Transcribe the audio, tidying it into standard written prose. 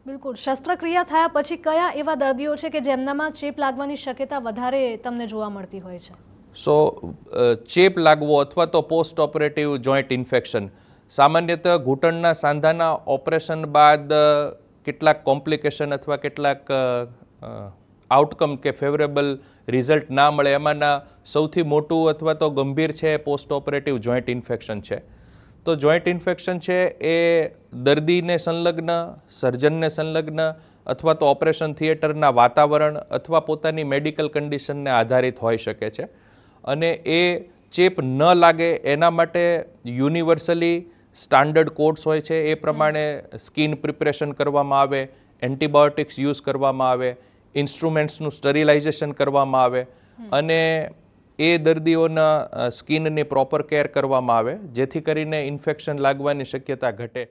બિલકુલ, શસ્ત્રક્રિયા થયા પછી કયા એવા દર્દીઓ છે કે જેમનામાં ચેપ લાગવાની શક્યતા વધારે તમને જોવા મળતી હોય છે? સો ચેપ લાગવો અથવા તો પોસ્ટ ઓપરેટિવ જોઈન્ટ ઇન્ફેક્શન સામાન્યતઃ ઘૂંટણના સાંધાના ઓપરેશન બાદ કેટલાક કોમ્પ્લિકેશન અથવા કેટલાક આઉટકમ કે ફેવરેબલ રિઝલ્ટ ના મળે એમાંના સૌથી મોટું અથવા તો ગંભીર છે પોસ્ટ ઓપરેટિવ જોઈન્ટ ઇન્ફેક્શન છે. તો જોઈન્ટ ઇન્ફેક્શન છે એ દર્દીને સંલગ્ન, સર્જનને સંલગ્ન અથવા તો ઓપરેશન થિયેટરના વાતાવરણ અથવા પોતાની મેડિકલ કન્ડિશનને આધારિત હોઈ શકે છે. અને એ ચેપ ન લાગે એના માટે યુનિવર્સલી સ્ટાન્ડર્ડ કોડ્સ હોય છે, એ પ્રમાણે સ્કિન પ્રિપરેશન કરવામાં આવે, એન્ટીબાયોટિક્સ યુઝ કરવામાં આવે, ઇન્સ્ટ્રુમેન્ટ્સનું સ્ટરિલાઇઝેશન કરવામાં આવે અને એ દર્દીઓના સ્કિનની પ્રોપર કેર કરવામાં આવે જેથી કરીને ઇન્ફેક્શન લાગવાની શક્યતા ઘટે.